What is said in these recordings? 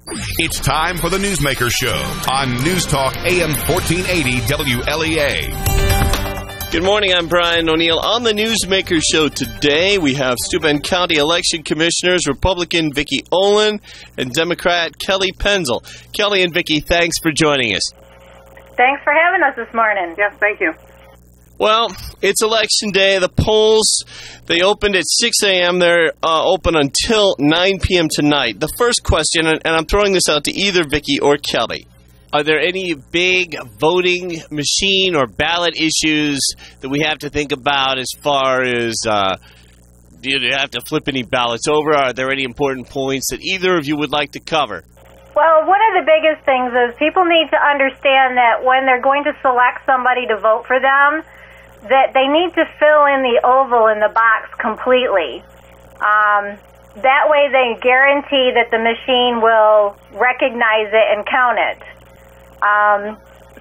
It's time for the Newsmaker Show on News Talk AM 1480 WLEA. Good morning, I'm Brian O'Neill. On the Newsmaker Show today, we have Steuben County Election Commissioners, Republican Vicki Olin and Democrat Kelly Penzel. Kelly and Vicki, thanks for joining us. Thanks for having us this morning. Yes, thank you. Well, it's Election Day. The polls, they opened at 6 a.m. They're open until 9 p.m. tonight. The first question, and I'm throwing this out to either Vicki or Kelly, are there any big voting machine or ballot issues that we have to think about as far as do you have to flip any ballots over? Are there any important points that either of you would like to cover? Well, one of the biggest things is people need to understand that when they're going to select somebody to vote for them, that they need to fill in the oval in the box completely. That way they guarantee that the machine will recognize it and count it.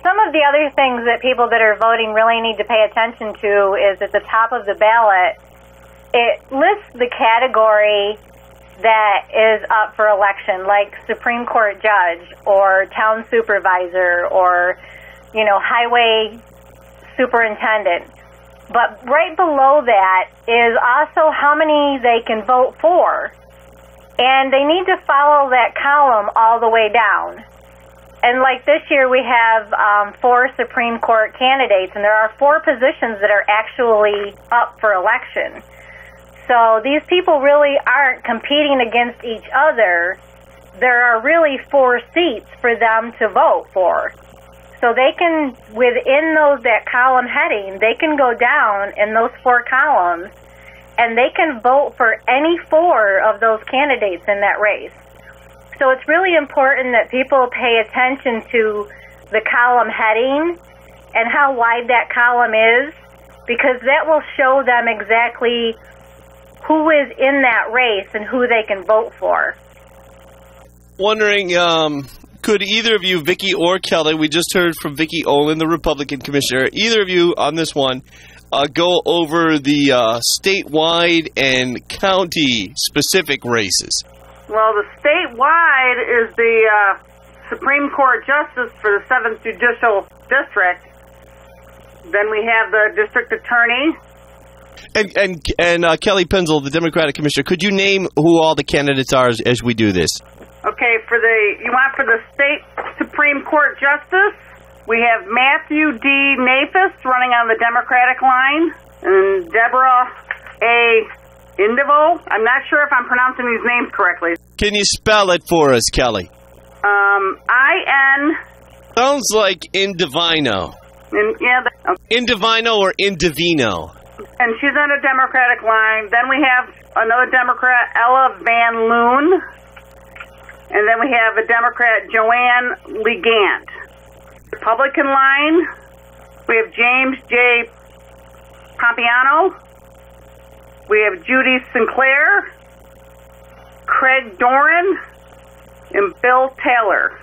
Some of the other things that people that are voting really need to pay attention to is at the top of the ballot, it lists the category that is up for election, like Supreme Court judge or town supervisor or, highway superintendent. But right below that is also how many they can vote for. And they need to follow that column all the way down. And like this year we have 4 Supreme Court candidates, and there are 4 positions that are actually up for election. So these people really aren't competing against each other. There are really 4 seats for them to vote for. So they can, within that column heading, they can go down in those 4 columns, and they can vote for any 4 of those candidates in that race. So it's really important that people pay attention to the column heading and how wide that column is, because that will show them exactly who is in that race and who they can vote for. Wondering, could either of you, Vicki or Kelly, we just heard from Vicki Olin, the Republican Commissioner, either of you on this one, go over the statewide and county-specific races? Well, the statewide is the Supreme Court Justice for the 7th Judicial District. Then we have the District Attorney. And Kelly Penzel, the Democratic Commissioner, could you name who all the candidates are as we do this? Okay, for the State Supreme Court Justice, we have Matthew D. Nafis running on the Democratic line, and Deborah A. Indivo. I'm not sure if I'm pronouncing these names correctly. Can you spell it for us, Kelly? I-N... Sounds like Indivino. Indivino or Indivino? And she's on a Democratic line. Then we have another Democrat, Ella Van Loon. And then we have a Democrat, Joanne Legant. Republican line, we have James J. Pompiano. We have Judy Sinclair, Craig Doran, and Bill Taylor.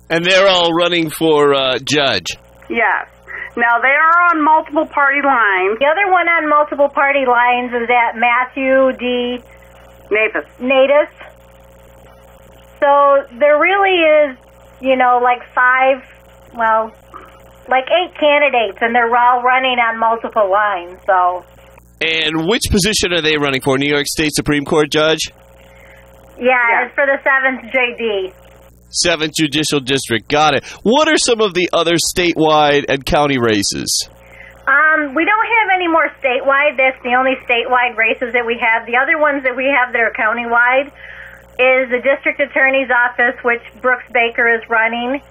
And they're all running for judge? Yes. Now, they are on multiple party lines. The other one on multiple party lines is that Matthew D. Nafis. So there really is, like 8 candidates, and they're all running on multiple lines. So. And which position are they running for? New York State Supreme Court Judge? Yeah, it's for the 7th JD. 7th Judicial District. Got it. What are some of the other statewide and county races? We don't have any more statewide. That's the only statewide races that we have. The other ones that we have that are countywide is the District Attorney's Office, which Brooks Baker is running.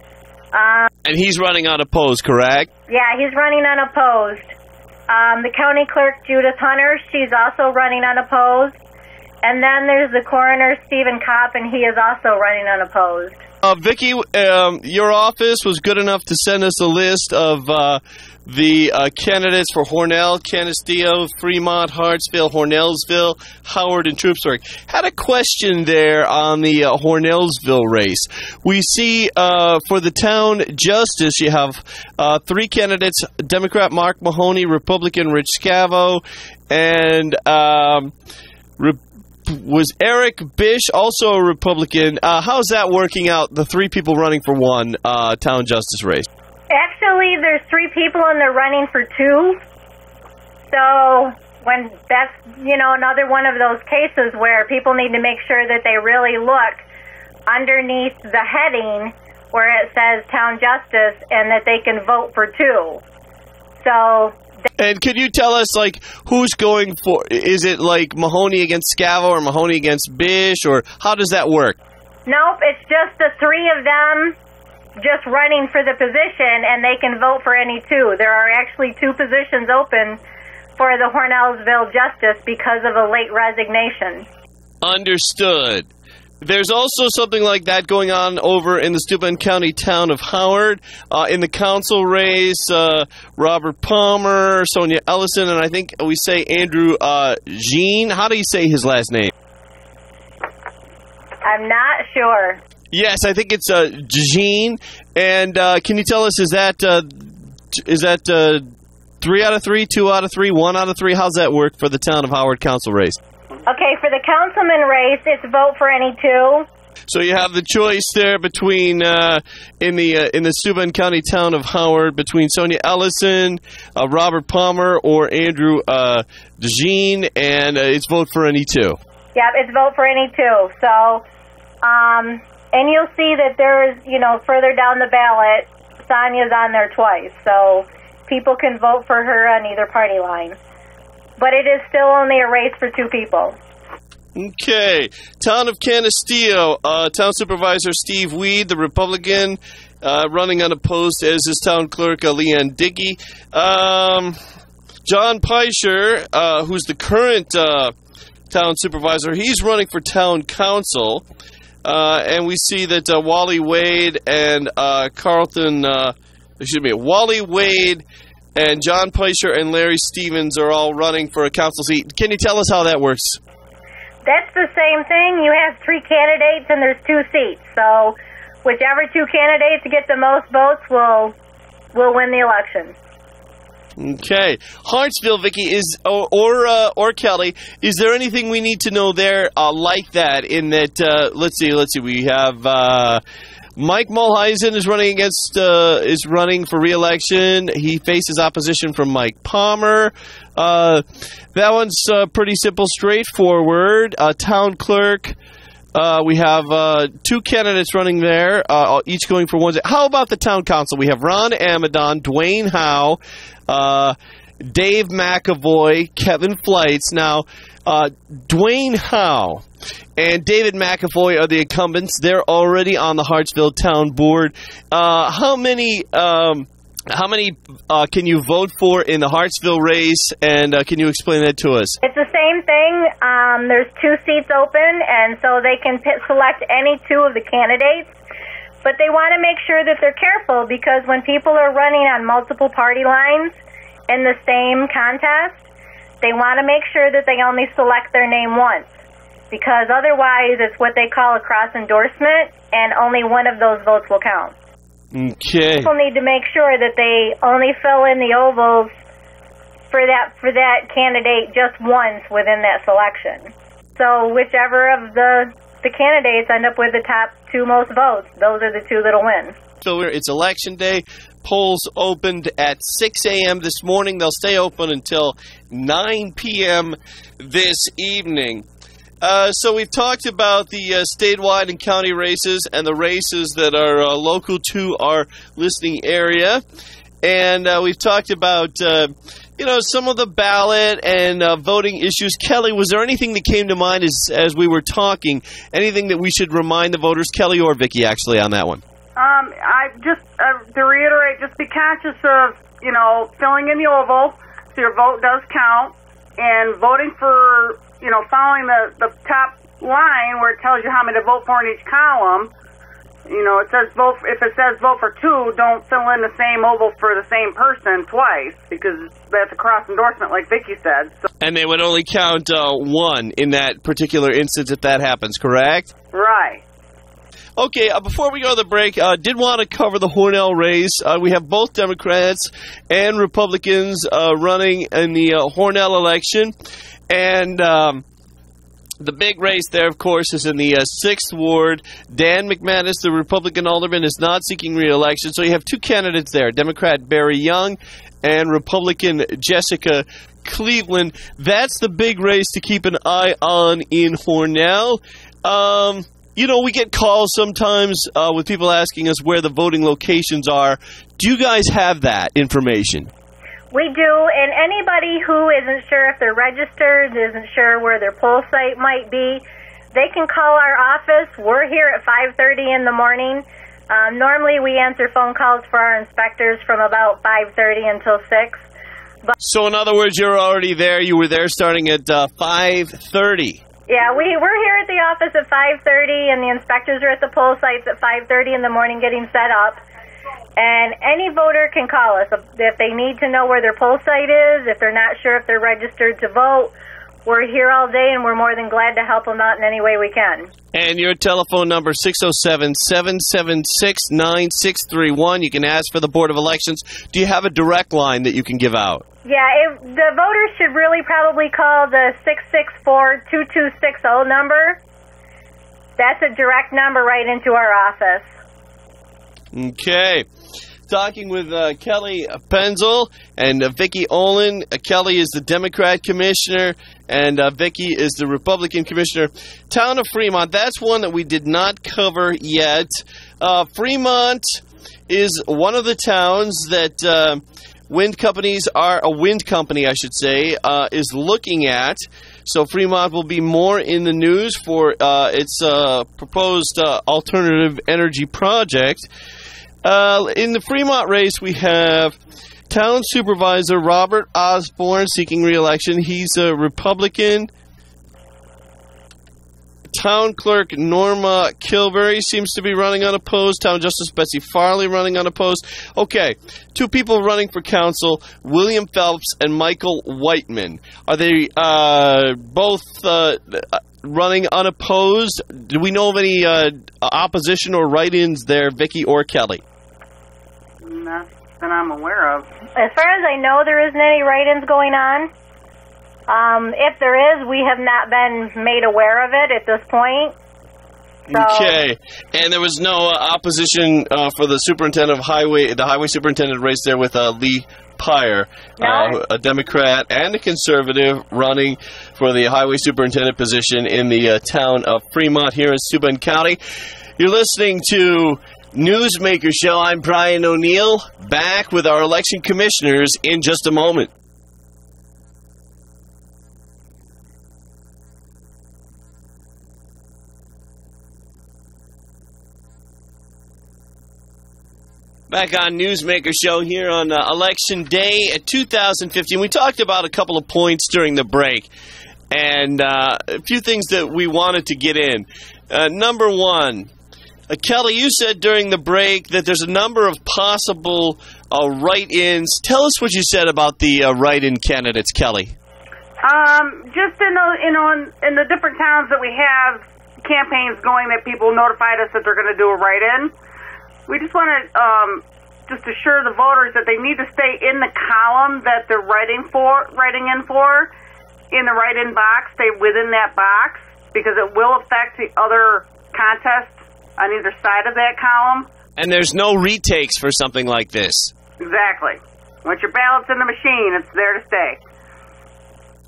And he's running unopposed, correct? Yeah, he's running unopposed. The County Clerk, Judith Hunter, she's also running unopposed. And then there's the Coroner, Stephen Kopp, and he is also running unopposed. Vicki, your office was good enough to send us a list of the candidates for Hornell, Canisteo, Fremont, Hartsville, Hornellsville, Howard, and Troopsburg. Had a question there on the Hornellsville race. We see for the town justice, you have 3 candidates, Democrat Mark Mahoney, Republican Rich Scavo, and was Eric Bish, also a Republican. How's that working out, the three people running for one town justice race? Actually, there's three people and they're running for two. So when that's, another one of those cases where people need to make sure that they really look underneath the heading where it says town justice and that they can vote for two. So... And can you tell us, who's going for... Is it, Mahoney against Scavo or Mahoney against Bish, or how does that work? Nope, it's just the three of them just running for the position, and they can vote for any two. There are actually two positions open for the Hornellsville Justice because of a late resignation. Understood. There's also something like that going on over in the Steuben County town of Howard. In the council race, Robert Palmer, Sonia Ellison, and I think we say Andrew Jean. How do you say his last name? I'm not sure. Yes, I think it's Jean. And can you tell us, is that 3 out of 3, 2 out of 3, 1 out of 3? How's that work for the town of Howard council race? Okay, for the councilman race, it's vote for any two. So you have the choice there between in the Steuben County town of Howard between Sonia Ellison, Robert Palmer, or Andrew Jean, and it's vote for any two. Yep, it's vote for any two. So, and you'll see that there's, further down the ballot, Sonia's on there twice. So people can vote for her on either party line. But it is still only a race for two people. Okay. Town of Canastillo, Town Supervisor Steve Weed, the Republican, running unopposed as his town clerk, Leanne Dickey. John Peischer, who's the current town supervisor, he's running for town council. And we see that Wally Wade and Wally Wade and John Peischer and Larry Stevens are all running for a council seat. Can you tell us how that works? That's the same thing. You have three candidates and there's two seats. So whichever two candidates get the most votes will win the election. Okay. Hartsville, Vicki, or Kelly, is there anything we need to know there like that in that, let's see, we have... Mike Mulheisen is running for re-election. He faces opposition from Mike Palmer. That one's pretty simple, straightforward. Town clerk. We have two candidates running there, each going for one. How about the town council? We have Ron Amadon, Dwayne Howe, Dave McAvoy, Kevin Flights. Now, Dwayne Howe and David McAvoy are the incumbents. They're already on the Hartsville Town Board. How many can you vote for in the Hartsville race, and can you explain that to us? It's the same thing. There's two seats open, and so they can select any two of the candidates. But they want to make sure that they're careful, because when people are running on multiple party lines in the same contest, they want to make sure that they only select their name once, because otherwise it's what they call a cross endorsement, and only one of those votes will count. Okay. People need to make sure that they only fill in the ovals for that candidate just once within that selection. So whichever of the candidates end up with the top two most votes, those are the two that'll win. So it's election day. Polls opened at 6 a.m. this morning. They'll stay open until 9 p.m. this evening. So we've talked about the statewide and county races and the races that are local to our listening area. And we've talked about, some of the ballot and voting issues. Kelly, was there anything that came to mind as we were talking? Anything that we should remind the voters, Kelly or Vicki, actually, on that one? I just, to reiterate, just be conscious of, filling in the oval so your vote does count, and voting for, following the top line where it tells you how many to vote for in each column. It says vote. If it says vote for two, don't fill in the same oval for the same person twice, because that's a cross endorsement, like Vicki said. So. And they would only count one in that particular instance if that happens, correct? Right. Okay, before we go to the break, did want to cover the Hornell race. We have both Democrats and Republicans running in the Hornell election. And The big race there, of course, is in the 6th Ward. Dan McManus, the Republican alderman, is not seeking re-election. So you have two candidates there, Democrat Barry Young and Republican Jessica Cleveland. That's the big race to keep an eye on in Hornell. We get calls sometimes with people asking us where the voting locations are. Do you guys have that information? We do, and anybody who isn't sure if they're registered, isn't sure where their poll site might be, they can call our office. We're here at 5:30 in the morning. Normally we answer phone calls for our inspectors from about 5:30 until 6. So in other words, you're already there. You were there starting at 5:30. Yeah, we're here at the office at 5:30, and the inspectors are at the poll sites at 5:30 in the morning getting set up. And any voter can call us if they need to know where their poll site is, if they're not sure if they're registered to vote. We're here all day, and we're more than glad to help them out in any way we can. And your telephone number, 607-776-9631. You can ask for the Board of Elections. Do you have a direct line that you can give out? Yeah, the voters should really probably call the 664-2260 number. That's a direct number right into our office. Okay. Talking with Kelly Penzel and Vicki Olin. Kelly is the Democrat commissioner, and Vicki is the Republican commissioner. Town of Fremont, that's one that we did not cover yet. Fremont is one of the towns that a wind company, I should say, is looking at. So Fremont will be more in the news for its proposed alternative energy project. In the Fremont race, we have Town Supervisor Robert Osborne seeking re-election. He's a Republican. Town Clerk Norma Kilberry seems to be running unopposed. Town Justice Betsy Farley running unopposed. Okay, two people running for council, William Phelps and Michael Whiteman. Are they both running unopposed? Do we know of any opposition or write-ins there, Vicki or Kelly? Not that I'm aware of. As far as I know, there isn't any write-ins going on. If there is, we have not been made aware of it at this point. So. Okay, and there was no opposition for the superintendent of the highway superintendent race there with Lee Pyre, no. A Democrat and a conservative running for the highway superintendent position in the town of Fremont here in Steuben County. You're listening to Newsmaker Show. I'm Brian O'Neill, back with our election commissioners in just a moment. Back on Newsmaker Show here on Election Day at 2015. We talked about a couple of points during the break and a few things that we wanted to get in. Number one, Kelly, you said during the break that there's a number of possible write-ins. Tell us what you said about the write-in candidates, Kelly. Just in the different towns that we have campaigns going that people notified us that they're going to do a write-in. We just want to just assure the voters that they need to stay in the column that they're writing in for, in the write-in box, stay within that box, because it will affect the other contests on either side of that column. And there's no retakes for something like this. Exactly. Once your ballot's in the machine, it's there to stay.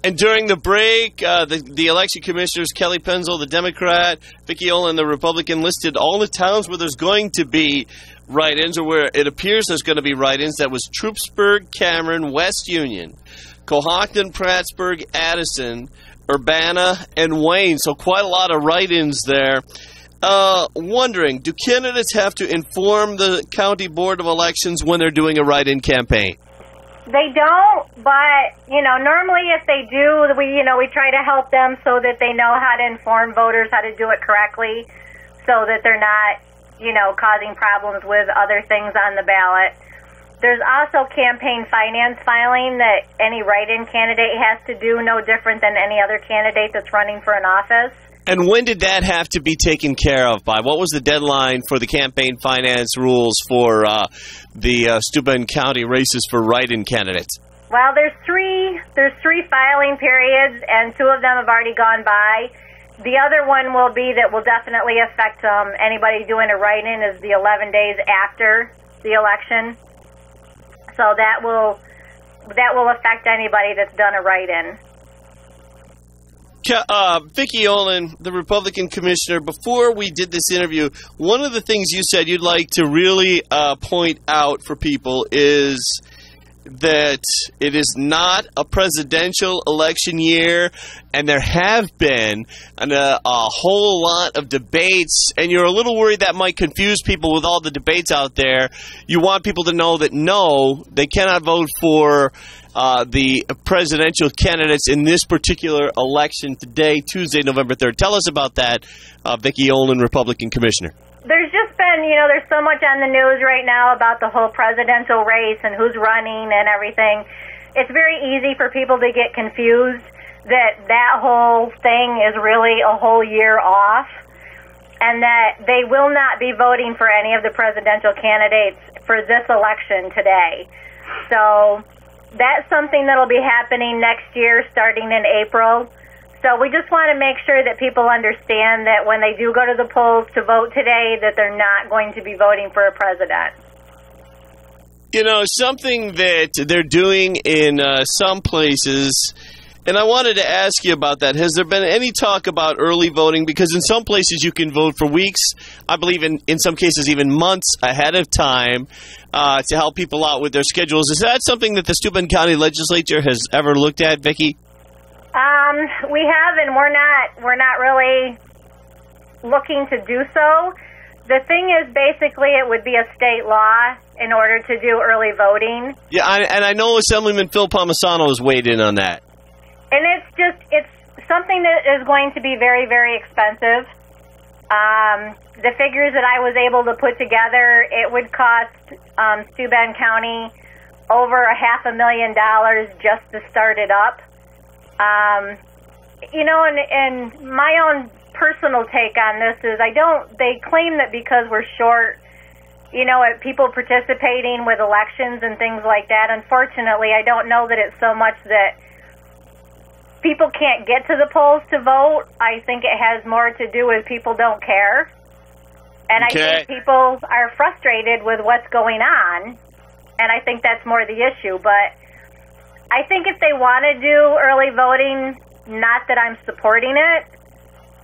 And during the break, the election commissioners, Kelly Penzel, the Democrat, Vicki Olin, the Republican, listed all the towns where there's going to be write-ins, or where it appears there's going to be write-ins. That was Troopsburg, Cameron, West Union, Cohocton, Prattsburg, Addison, Urbana, and Wayne. So quite a lot of write-ins there. Wondering, do candidates have to inform the County Board of Elections when they're doing a write-in campaign? They don't, but, normally if they do, we try to help them so that they know how to inform voters how to do it correctly so that they're not, causing problems with other things on the ballot. There's also campaign finance filing that any write-in candidate has to do, no different than any other candidate that's running for an office. And when did that have to be taken care of by? What was the deadline for the campaign finance rules for the Steuben County races for write-in candidates? Well, there's three filing periods, and two of them have already gone by. The other one will be that will definitely affect anybody doing a write-in is the 11 days after the election. So that will affect anybody that's done a write-in. Vicki Olin, the Republican commissioner, before we did this interview, one of the things you said you'd like to really point out for people is that it is not a presidential election year, and there have been a whole lot of debates, and you're a little worried that might confuse people with all the debates out there. You want people to know that, no, they cannot vote for the presidential candidates in this particular election today, Tuesday, November 3rd. Tell us about that, Vicki Olin, Republican Commissioner. There's just been, there's so much on the news right now about the whole presidential race and who's running and everything. It's very easy for people to get confused that whole thing is really a whole year off, and that they will not be voting for any of the presidential candidates for this election today. So that's something that'll be happening next year starting in April. So we just want to make sure that people understand that when they do go to the polls to vote today, that they're not going to be voting for a president. Something that they're doing in some places, and I wanted to ask you about that. Has there been any talk about early voting? Because in some places you can vote for weeks, I believe in some cases even months ahead of time to help people out with their schedules. Is that something that the Steuben County Legislature has ever looked at, Vicki? We have, and we're not really looking to do so. The thing is, basically, it would be a state law in order to do early voting. Yeah, and I know Assemblyman Phil Palmisano has weighed in on that. And it's something that is going to be very, very expensive. The figures that I was able to put together, it would cost Steuben County over $500,000 just to start it up. And my own personal take on this is they claim that because we're short, at people participating with elections and things like that. Unfortunately, I don't know that it's so much that people can't get to the polls to vote. I think it has more to do with people don't care. And I think people are frustrated with what's going on. And I think that's more the issue. But I think if they want to do early voting, not that I'm supporting it,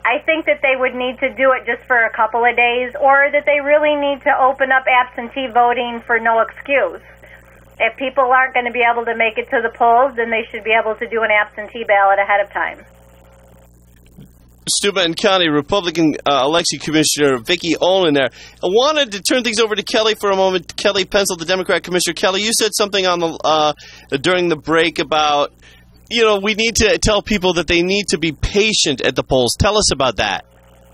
I think that they would need to do it just for a couple of days, or that they really need to open up absentee voting for no excuse. If people aren't going to be able to make it to the polls, then they should be able to do an absentee ballot ahead of time. Steuben County Republican Election Commissioner Vicki Olin there. I wanted to turn things over to Kelly for a moment. Kelly Pencil, the Democrat Commissioner. Kelly, you said something on the during the break about, we need to tell people that they need to be patient at the polls. Tell us about that.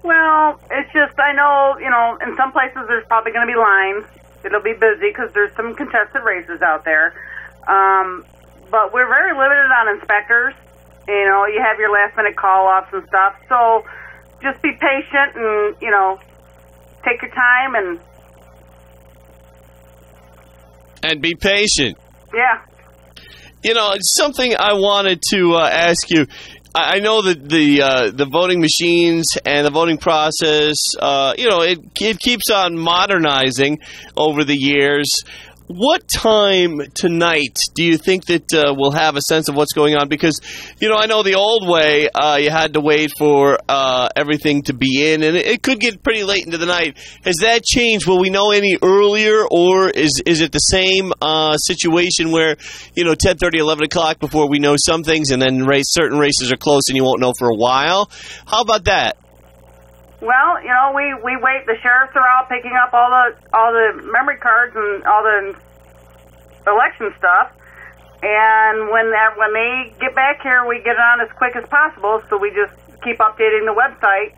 Well, it's just, I know, in some places there's probably going to be lines. It'll be busy because there's some contested races out there. But we're very limited on inspectors. You have your last-minute call-offs and stuff. So just be patient and, take your time and be patient. Yeah. Something I wanted to ask you. I know that the voting machines and the voting process, it keeps on modernizing over the years. What time tonight do you think that we'll have a sense of what's going on? Because, I know the old way, you had to wait for everything to be in, and it could get pretty late into the night. Has that changed? Will we know any earlier, or is it the same situation where, 10:30, 11 o'clock before we know some things, and then certain races are close and you won't know for a while? How about that? Well, we wait. The sheriffs are out picking up all the memory cards and all the election stuff. And when they get back here, we get it on as quick as possible. So we just keep updating the website,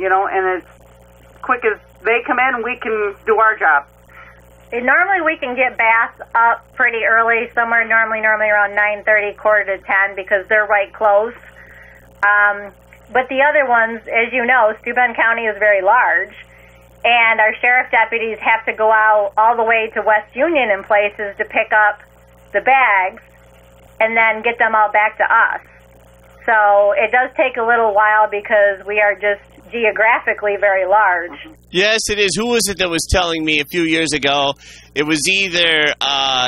and as quick as they come in, we can do our job. And normally we can get baths up pretty early, somewhere normally around 9:30, 9:45, because they're right close. But the other ones, as you know, Steuben County is very large, and our sheriff deputies have to go out all the way to West Union in places to pick up the bags and then get them out back to us. So it does take a little while because we are just geographically very large. Yes, it is. Who was it that was telling me a few years ago? It was either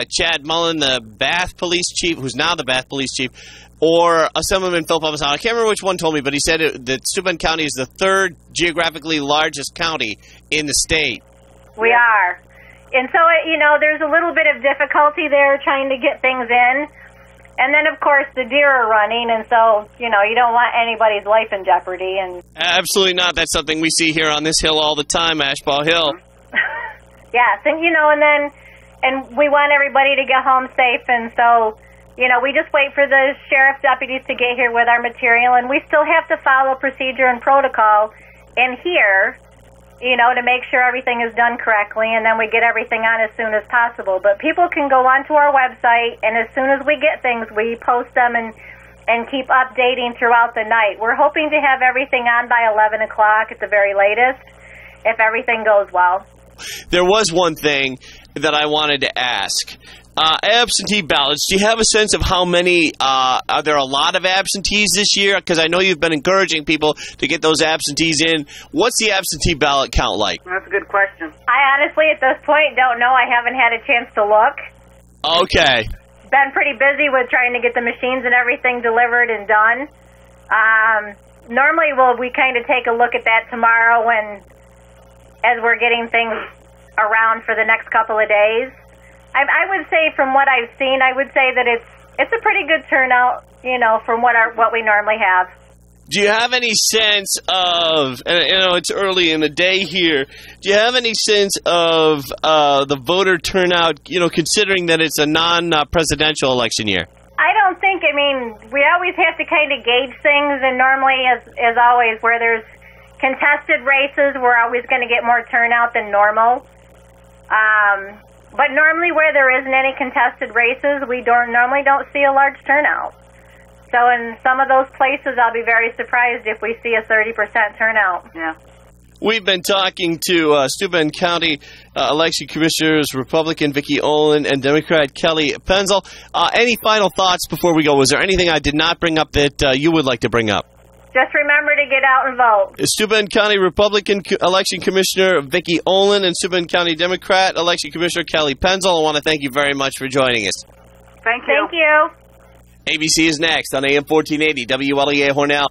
Chad Mullen, the Bath police chief, who's now the Bath police chief, or someone in Philip Thomas. I can't remember which one told me, but he said that Steuben County is the third geographically largest county in the state. We are. And so, there's a little bit of difficulty there trying to get things in. And then, of course, the deer are running, and so, you don't want anybody's life in jeopardy. And Absolutely not. That's something we see here on this hill all the time, Ashball Hill. Yes, and, and we want everybody to get home safe, and so, we just wait for the sheriff's deputies to get here with our material, and we still have to follow procedure and protocol in here, to make sure everything is done correctly, and then we get everything on as soon as possible. But people can go onto our website, and as soon as we get things, we post them and keep updating throughout the night. We're hoping to have everything on by 11 o'clock at the very latest, if everything goes well. There was one thing that I wanted to ask. Absentee ballots, do you have a sense of how many, are there a lot of absentees this year? Because I know you've been encouraging people to get those absentees in. What's the absentee ballot count like? That's a good question. I honestly, at this point, don't know. I haven't had a chance to look. Okay. Been pretty busy with trying to get the machines and everything delivered and done. Normally, we kind of take a look at that tomorrow as we're getting things around for the next couple of days. I would say, from what I've seen, I would say that it's a pretty good turnout, from what we normally have. Do you have any sense of, and it's early in the day here, do you have any sense of the voter turnout, considering that it's a non-presidential election year? I don't think, we always have to kind of gauge things, and normally, as always, where there's contested races, we're always going to get more turnout than normal. But normally where there isn't any contested races, we normally don't see a large turnout. So in some of those places, I'll be very surprised if we see a 30% turnout. Yeah. We've been talking to Steuben County Election Commissioners, Republican Vicki Olin and Democrat Kelly Penzel. Any final thoughts before we go? Was there anything I did not bring up that you would like to bring up? Just remember to get out and vote. Steuben County Republican Election Commissioner Vicki Olin and Steuben County Democrat Election Commissioner Kelly Penzel. I want to thank you very much for joining us. Thank you. Thank you. ABC is next on AM 1480 WLEA Hornell.